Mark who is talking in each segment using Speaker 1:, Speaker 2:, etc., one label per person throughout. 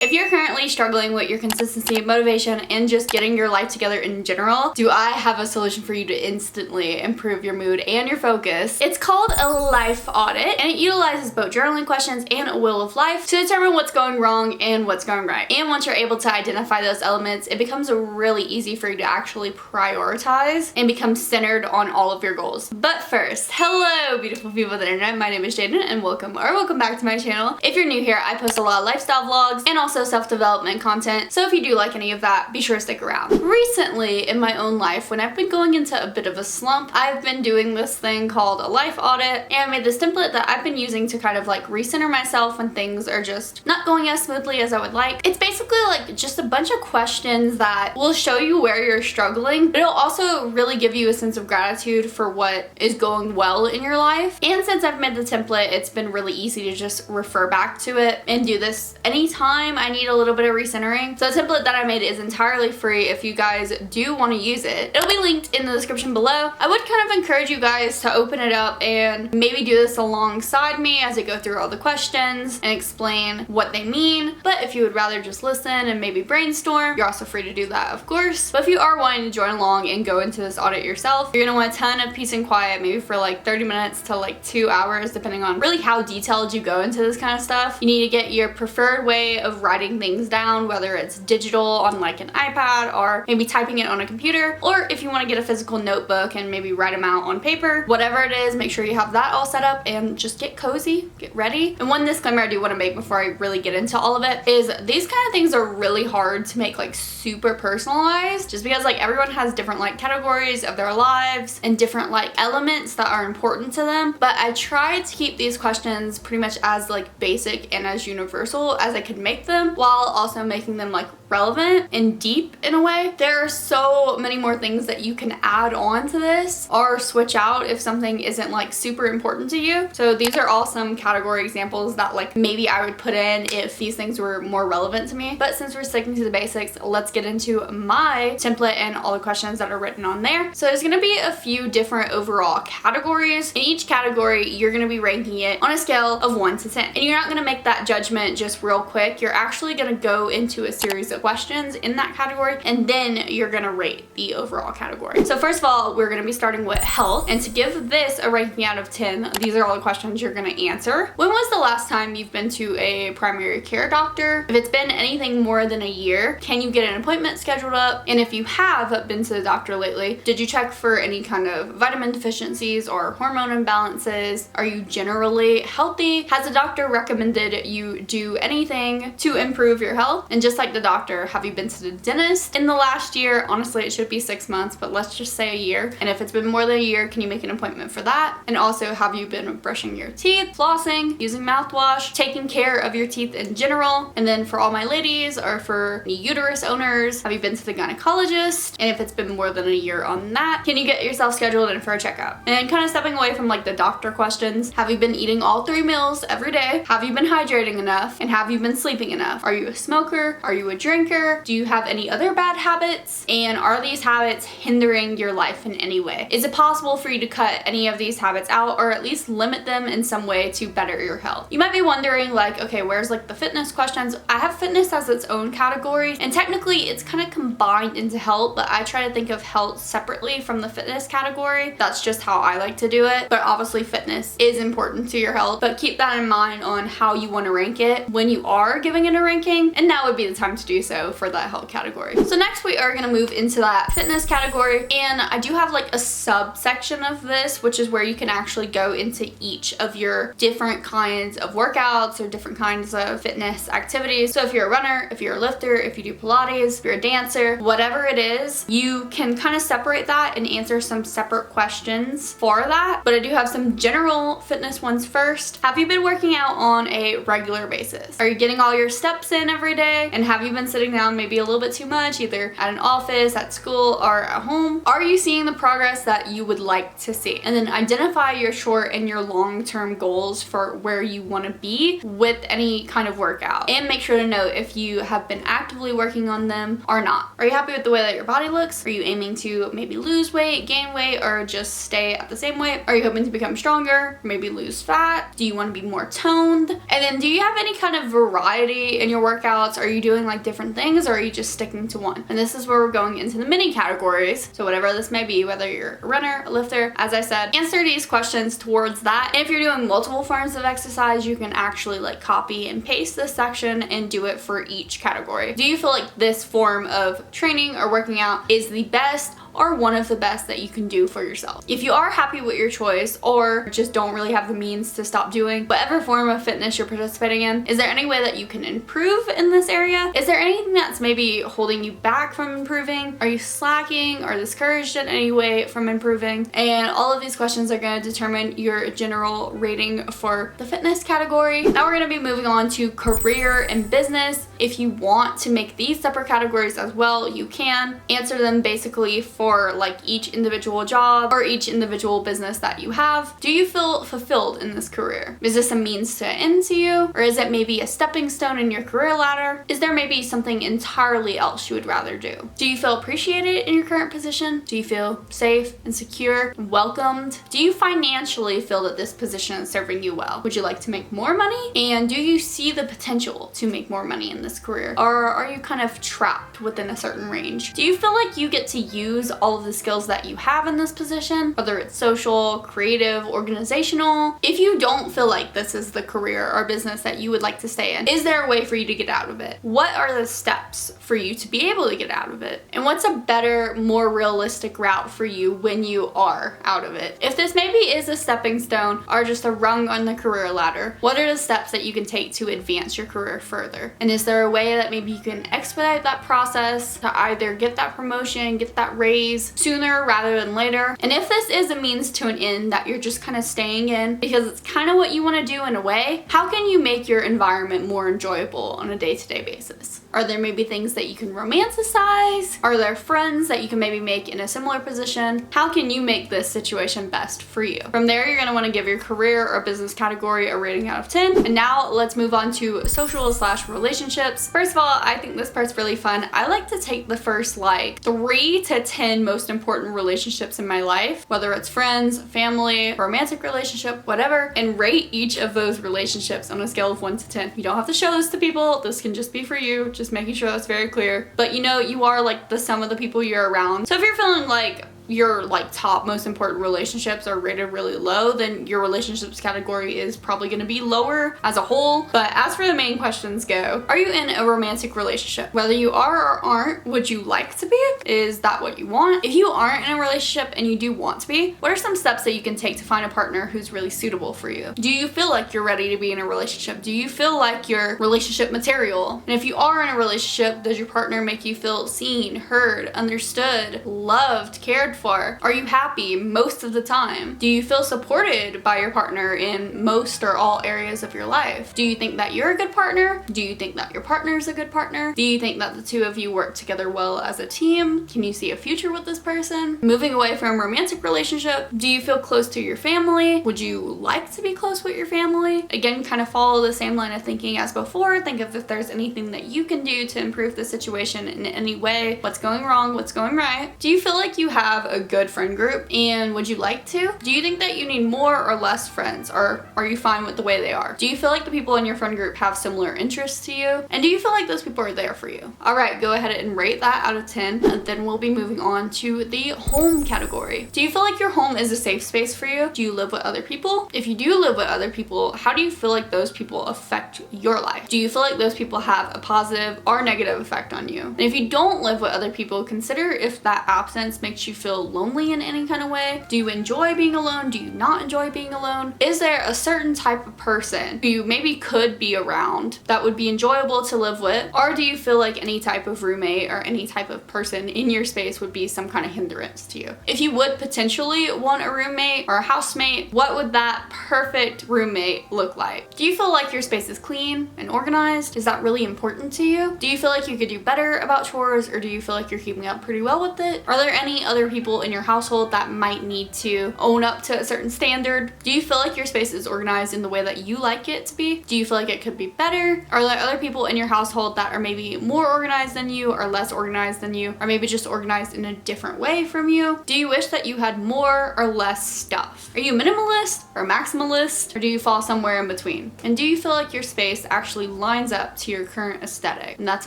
Speaker 1: If you're currently struggling with your consistency, motivation, and just getting your life together in general, do I have a solution for you to instantly improve your mood and your focus? It's called a life audit, and it utilizes both journaling questions and a wheel of life to determine what's going wrong and what's going right. And once you're able to identify those elements, it becomes really easy for you to actually prioritize and become centered on all of your goals. But first, hello beautiful people of the internet, my name is Jaden and welcome back to my channel. If you're new here, I post a lot of lifestyle vlogs and also self-development content, so if you do like any of that, be sure to stick around. Recently in my own life, when I've been going into a bit of a slump, I've been doing this thing called a life audit, and I made this template that I've been using to kind of like recenter myself when things are just not going as smoothly as I would like. It's basically like just a bunch of questions that will show you where you're struggling, but it'll also really give you a sense of gratitude for what is going well in your life. And since I've made the template, it's been really easy to just refer back to it and do this anytime I need a little bit of recentering. So the template that I made is entirely free if you guys do want to use it. It'll be linked in the description below. I would kind of encourage you guys to open it up and maybe do this alongside me as I go through all the questions and explain what they mean. But if you would rather just listen and maybe brainstorm, you're also free to do that, of course. But if you are wanting to join along and go into this audit yourself, you're gonna want a ton of peace and quiet, maybe for like 30 minutes to like 2 hours, depending on really how detailed you go into this kind of stuff. You need to get your preferred way of writing things down, whether it's digital on like an iPad or maybe typing it on a computer, or if you want to get a physical notebook and maybe write them out on paper. Whatever it is, make sure you have that all set up and just get cozy, get ready. And one disclaimer I do want to make before I really get into all of it is these kind of things are really hard to make like super personalized, just because like everyone has different like categories of their lives and different like elements that are important to them. But I tried to keep these questions pretty much as like basic and as universal as I could make them, while also making them like relevant and deep in a way. There are so many more things that you can add on to this or switch out if something isn't like super important to you. So these are all some category examples that like maybe I would put in if these things were more relevant to me. But since we're sticking to the basics, let's get into my template and all the questions that are written on there. So there's gonna be a few different overall categories. In each category, you're gonna be ranking it on a scale of 1 to 10. And you're not gonna make that judgment just real quick. You're actually gonna go into a series of questions in that category, and then you're gonna rate the overall category. So first of all, we're gonna be starting with health, and to give this a ranking out of 10, these are all the questions you're gonna answer. When was the last time you've been to a primary care doctor? If it's been anything more than a year, can you get an appointment scheduled up? And if you have been to the doctor lately, did you check for any kind of vitamin deficiencies or hormone imbalances? Are you generally healthy? Has the doctor recommended you do anything to improve your health? And just like the doctor, have you been to the dentist in the last year? Honestly, it should be 6 months, but let's just say a year. And if it's been more than a year, can you make an appointment for that? And also, have you been brushing your teeth, flossing, using mouthwash, taking care of your teeth in general? And then for all my ladies, or for any uterus owners, have you been to the gynecologist? And if it's been more than a year on that, can you get yourself scheduled in for a checkup? And kind of stepping away from like the doctor questions, have you been eating all 3 meals every day? Have you been hydrating enough? And have you been sleeping enough? Are you a smoker? Are you a drinker? Do you have any other bad habits? And are these habits hindering your life in any way? Is it possible for you to cut any of these habits out, or at least limit them in some way to better your health? You might be wondering like, okay, where's like the fitness questions? I have fitness as its own category, and technically it's kind of combined into health, but I try to think of health separately from the fitness category. That's just how I like to do it. But obviously fitness is important to your health, but keep that in mind on how you want to rank it when you are giving it a ranking, and now would be the time to do so for that health category. So next we are going to move into that fitness category, and I do have like a subsection of this, which is where you can actually go into each of your different kinds of workouts or different kinds of fitness activities. So if you're a runner, if you're a lifter, if you do Pilates, if you're a dancer, whatever it is, you can kind of separate that and answer some separate questions for that. But I do have some general fitness ones first. Have you been working out on a regular basis? Are you getting all your steps in every day? And have you been sitting down maybe a little bit too much, either at an office, at school, or at home? Are you seeing the progress that you would like to see? And then identify your short and your long-term goals for where you want to be with any kind of workout, and make sure to note if you have been actively working on them or not. Are you happy with the way that your body looks? Are you aiming to maybe lose weight, gain weight, or just stay at the same weight? Are you hoping to become stronger, maybe lose fat? Do you want to be more toned? And then do you have any kind of variety in your workouts? Are you doing like different things, or are you just sticking to one? And this is where we're going into the mini categories. So whatever this may be, whether you're a runner, a lifter, as I said, answer these questions towards that. And if you're doing multiple forms of exercise, you can actually like copy and paste this section and do it for each category. Do you feel like this form of training or working out is the best or one of the best that you can do for yourself? If you are happy with your choice or just don't really have the means to stop doing whatever form of fitness you're participating in, is there any way that you can improve in this area? Is there anything that's maybe holding you back from improving? Are you slacking or discouraged in any way from improving? And all of these questions are going to determine your general rating for the fitness category. Now we're going to be moving on to career and business. If you want to make these separate categories as well, you can answer them basically for like each individual job or each individual business that you have. Do you feel fulfilled in this career? Is this a means to an end to you? Or is it maybe a stepping stone in your career ladder? Is there maybe something entirely else you would rather do? Do you feel appreciated in your current position? Do you feel safe and secure and welcomed? Do you financially feel that this position is serving you well? Would you like to make more money? And do you see the potential to make more money in this career? Or are you kind of trapped within a certain range? Do you feel like you get to use all of the skills that you have in this position, whether it's social, creative, organizational? If you don't feel like this is the career or business that you would like to stay in, is there a way for you to get out of it? What are the steps for you to be able to get out of it? And what's a better, more realistic route for you when you are out of it? If this maybe is a stepping stone or just a rung on the career ladder, what are the steps that you can take to advance your career further? And is there a way that maybe you can expedite that process to either get that promotion, get that raise sooner rather than later? And if this is a means to an end that you're just kind of staying in because it's kind of what you want to do in a way, how can you make your environment more enjoyable on a day-to-day basis? Are there maybe things that you can romanticize? Are there friends that you can maybe make in a similar position? How can you make this situation best for you? From there, you're going to want to give your career or business category a rating out of 10. And now let's move on to social/relationships. First of all, I think this part's really fun. I like to take the first like 3 to 10 most important relationships in my life, whether it's friends, family, romantic relationship, whatever, and rate each of those relationships on a scale of 1 to 10. You don't have to show this to people. This can just be for you. Just making sure that's very clear. But you know, you are like the sum of the people you're around. So if you're feeling like your like top most important relationships are rated really low, then your relationships category is probably going to be lower as a whole. But as for the main questions go, are you in a romantic relationship? Whether you are or aren't, would you like to be? Is that what you want? If you aren't in a relationship and you do want to be, what are some steps that you can take to find a partner who's really suitable for you? Do you feel like you're ready to be in a relationship? Do you feel like you're relationship material? And if you are in a relationship, does your partner make you feel seen, heard, understood, loved, cared for? Are you happy most of the time? Do you feel supported by your partner in most or all areas of your life? Do you think that you're a good partner? Do you think that your partner is a good partner? Do you think that the two of you work together well as a team? Can you see a future with this person? Moving away from romantic relationship, do you feel close to your family? Would you like to be close with your family? Again, kind of follow the same line of thinking as before. Think of if there's anything that you can do to improve the situation in any way. What's going wrong? What's going right? Do you feel like you have a good friend group, and would you like to? Do you think that you need more or less friends, or are you fine with the way they are? Do you feel like the people in your friend group have similar interests to you? And do you feel like those people are there for you? All right, go ahead and rate that out of 10, and then we'll be moving on to the home category. Do you feel like your home is a safe space for you? Do you live with other people? If you do live with other people, how do you feel like those people affect your life? Do you feel like those people have a positive or negative effect on you? And if you don't live with other people, consider if that absence makes you feel lonely in any kind of way. Do you enjoy being alone? Do you not enjoy being alone? Is there a certain type of person who you maybe could be around that would be enjoyable to live with? Or do you feel like any type of roommate or any type of person in your space would be some kind of hindrance to you? If you would potentially want a roommate or a housemate, what would that perfect roommate look like? Do you feel like your space is clean and organized? Is that really important to you? Do you feel like you could do better about chores, or do you feel like you're keeping up pretty well with it? Are there any other people people in your household that might need to own up to a certain standard? Do you feel like your space is organized in the way that you like it to be? Do you feel like it could be better? Are there other people in your household that are maybe more organized than you, or less organized than you, or maybe just organized in a different way from you? Do you wish that you had more or less stuff? Are you minimalist or maximalist, or do you fall somewhere in between? And do you feel like your space actually lines up to your current aesthetic? And that's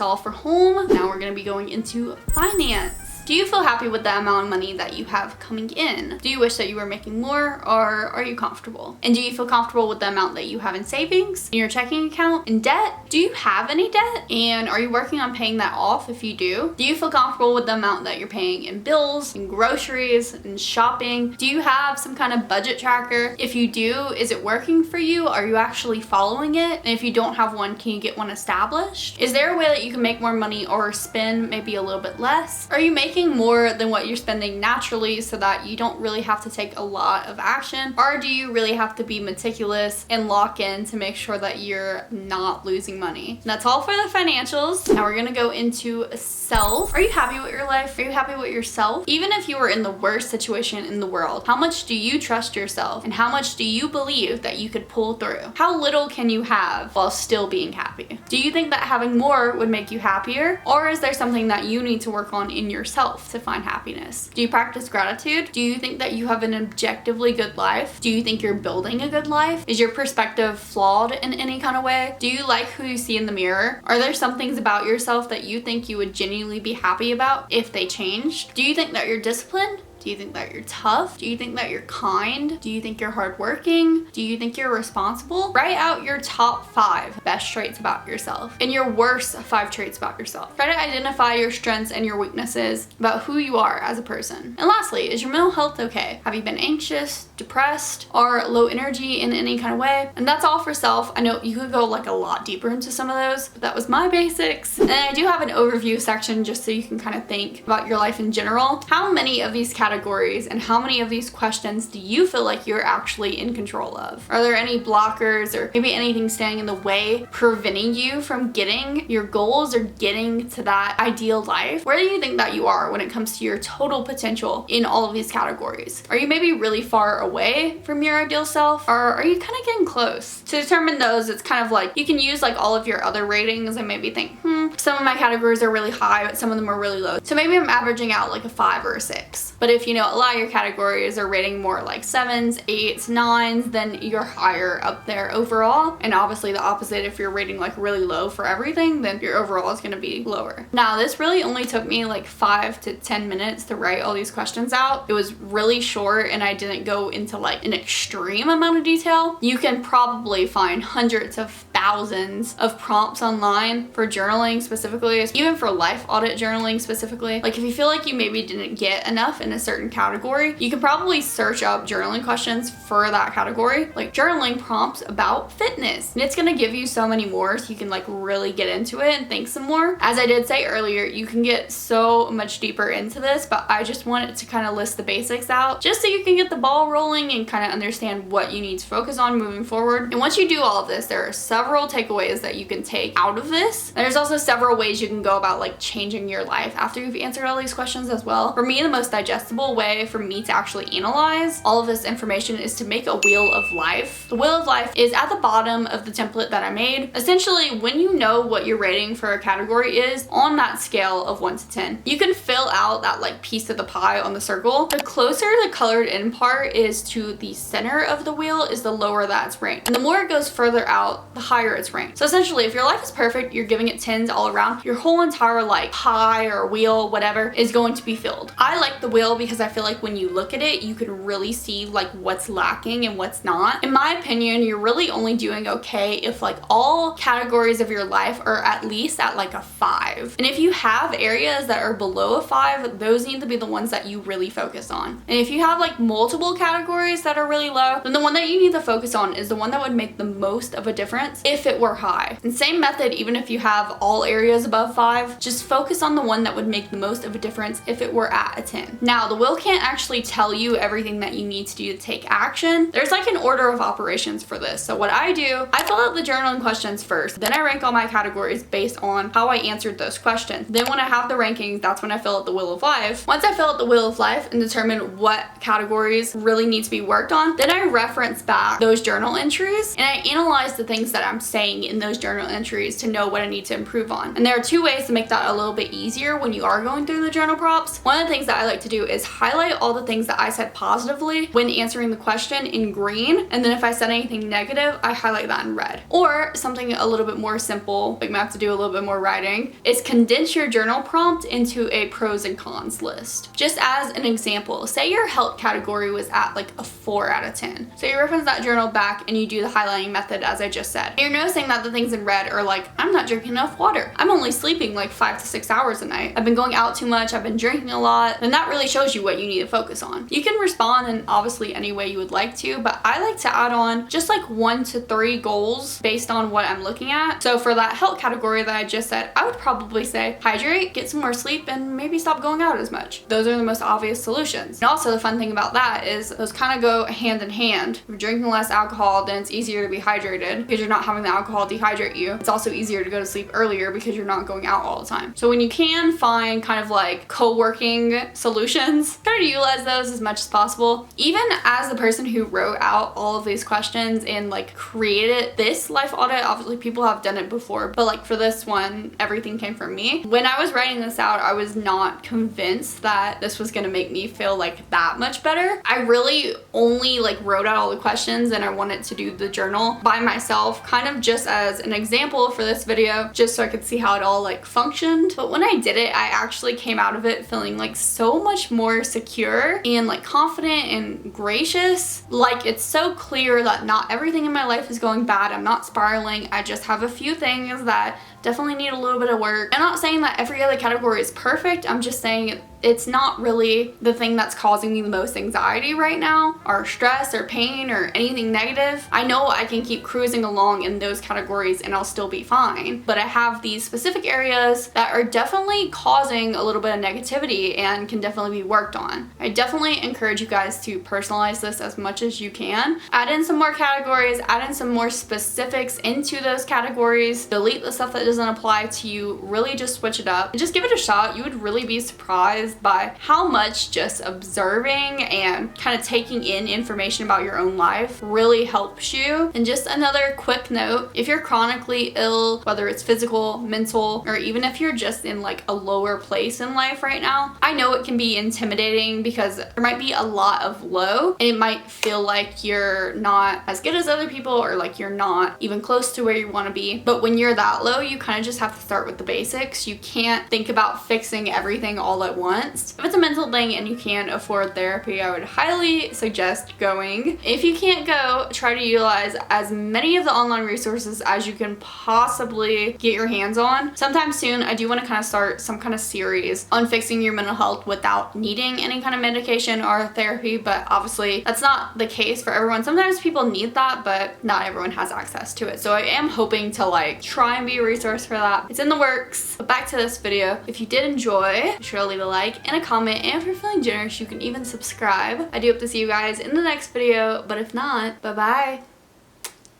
Speaker 1: all for home. Now we're gonna be going into finance. Do you feel happy with the amount of money that you have coming in? Do you wish that you were making more, or are you comfortable? And do you feel comfortable with the amount that you have in savings, in your checking account, in debt? Do you have any debt? And are you working on paying that off if you do? Do you feel comfortable with the amount that you're paying in bills, in groceries, in shopping? Do you have some kind of budget tracker? If you do, is it working for you? Are you actually following it? And if you don't have one, can you get one established? Is there a way that you can make more money or spend maybe a little bit less? Are you making more than what you're spending naturally so that you don't really have to take a lot of action? Or do you really have to be meticulous and lock in to make sure that you're not losing money? And that's all for the financials. Now we're gonna go into self. Are you happy with your life? Are you happy with yourself? Even if you were in the worst situation in the world, how much do you trust yourself? And how much do you believe that you could pull through? How little can you have while still being happy? Do you think that having more would make you happier? Or is there something that you need to work on in yourself to find happiness? Do you practice gratitude? Do you think that you have an objectively good life? Do you think you're building a good life? Is your perspective flawed in any kind of way? Do you like who you see in the mirror? Are there some things about yourself that you think you would genuinely be happy about if they changed? Do you think that you're disciplined? Do you think that you're tough? Do you think that you're kind? Do you think you're hardworking? Do you think you're responsible? Write out your top 5 best traits about yourself and your worst 5 traits about yourself. Try to identify your strengths and your weaknesses about who you are as a person. And lastly, is your mental health okay? Have you been anxious, depressed, or low energy in any kind of way? And that's all for self. I know you could go like a lot deeper into some of those, but that was my basics. And I do have an overview section just so you can kind of think about your life in general. How many of these categories and how many of these questions do you feel like you're actually in control of? Are there any blockers or maybe anything standing in the way preventing you from getting your goals or getting to that ideal life? Where do you think that you are when it comes to your total potential in all of these categories? Are you maybe really far away from your ideal self, or are you kind of getting close? To determine those, it's kind of like you can use like all of your other ratings and maybe think, some of my categories are really high, but some of them are really low. So maybe I'm averaging out like a 5 or a 6. But if you know a lot of your categories are rating more like 7s, 8s, 9s, then you're higher up there overall. And obviously the opposite, if you're rating like really low for everything, then your overall is going to be lower. Now this really only took me like 5 to 10 minutes to write all these questions out. It was really short and I didn't go into like an extreme amount of detail. You can probably find hundreds of thousands of prompts online for journaling specifically, even for life audit journaling specifically. Like if you feel like you maybe didn't get enough in a certain category, you can probably search up journaling questions for that category, like journaling prompts about fitness. And it's gonna give you so many more so you can like really get into it and think some more. As I did say earlier, you can get so much deeper into this, but I just wanted to kind of list the basics out just so you can get the ball rolling and kind of understand what you need to focus on moving forward. And once you do all of this, there are several takeaways that you can take out of this. There's also several ways you can go about like changing your life after you've answered all these questions as well. For me, the most digestible way for me to actually analyze all of this information is to make a wheel of life. The wheel of life is at the bottom of the template that I made. Essentially, when you know what your rating for a category is on that scale of 1 to 10, you can fill out that like piece of the pie on the circle. The closer the colored in part is to the center of the wheel is the lower that's ranked. And the more it goes further out, the higher it's ranked. So essentially, if your life is perfect, you're giving it 10s all around, your whole entire like pie or wheel, whatever, is going to be filled. I like the wheel because I feel like when you look at it, you can really see like what's lacking and what's not. In my opinion, you're really only doing okay if like all categories of your life are at least at like a 5. And if you have areas that are below a 5, those need to be the ones that you really focus on. And if you have like multiple categories that are really low, then the one that you need to focus on is the one that would make the most of a difference if it were high. And same method, even if you have all areas above 5, just focus on the one that would make the most of a difference if it were at a 10. Now, the the will can't actually tell you everything that you need to do to take action. There's like an order of operations for this. So what I do, I fill out the journaling questions first, then I rank all my categories based on how I answered those questions. Then when I have the rankings, that's when I fill out the wheel of life. Once I fill out the wheel of life and determine what categories really need to be worked on, then I reference back those journal entries and I analyze the things that I'm saying in those journal entries to know what I need to improve on. And there are two ways to make that a little bit easier when you are going through the journal prompts. One of the things that I like to do is highlight all the things that I said positively when answering the question in green, and then if I said anything negative, I highlight that in red. Or something a little bit more simple, like I have to do a little bit more writing, is condense your journal prompt into a pros and cons list. Just as an example, say your health category was at like a 4 out of 10. So you reference that journal back and you do the highlighting method as I just said. And you're noticing that the things in red are like, I'm not drinking enough water. I'm only sleeping like 5 to 6 hours a night. I've been going out too much. I've been drinking a lot. And that really shows you what you need to focus on. You can respond in obviously any way you would like to, but I like to add on just like 1 to 3 goals based on what I'm looking at. So for that health category that I just said, I would probably say hydrate, get some more sleep, and maybe stop going out as much. Those are the most obvious solutions. And also the fun thing about that is those kind of go hand in hand. If you're drinking less alcohol, then it's easier to be hydrated because you're not having the alcohol dehydrate you. It's also easier to go to sleep earlier because you're not going out all the time. So when you can find kind of like co-working solutions, try to utilize those as much as possible. Even as the person who wrote out all of these questions and like created this life audit, obviously people have done it before, but like for this one, everything came from me. When I was writing this out, I was not convinced that this was gonna make me feel like that much better. I really only like wrote out all the questions and I wanted to do the journal by myself, kind of just as an example for this video, just so I could see how it all like functioned. But when I did it, I actually came out of it feeling like so much more secure and like confident and gracious. Like it's so clear that not everything in my life is going bad. I'm not spiraling. I just have a few things that definitely need a little bit of work. I'm not saying that every other category is perfect. I'm just saying it's not really the thing that's causing me the most anxiety right now, or stress or pain or anything negative. I know I can keep cruising along in those categories and I'll still be fine, but I have these specific areas that are definitely causing a little bit of negativity and can definitely be worked on. I definitely encourage you guys to personalize this as much as you can. Add in some more categories, add in some more specifics into those categories, delete the stuff that doesn't apply to you, really just switch it up and just give it a shot. You would really be surprised by how much just observing and kind of taking in information about your own life really helps you. And just another quick note, if you're chronically ill, whether it's physical, mental, or even if you're just in like a lower place in life right now, I know it can be intimidating because there might be a lot of low and it might feel like you're not as good as other people or like you're not even close to where you want to be. But when you're that low, you kind of just have to start with the basics. You can't think about fixing everything all at once. If it's a mental thing and you can afford therapy, I would highly suggest going. If you can't go, try to utilize as many of the online resources as you can possibly get your hands on. Sometime soon, I do want to kind of start some kind of series on fixing your mental health without needing any kind of medication or therapy, but obviously that's not the case for everyone. Sometimes people need that, but not everyone has access to it. So I am hoping to like try and be a resource for that. It's in the works. But back to this video. If you did enjoy, be sure to leave a like and a comment, and if you're feeling generous, you can even subscribe. I do hope to see you guys in the next video, but if not, bye bye.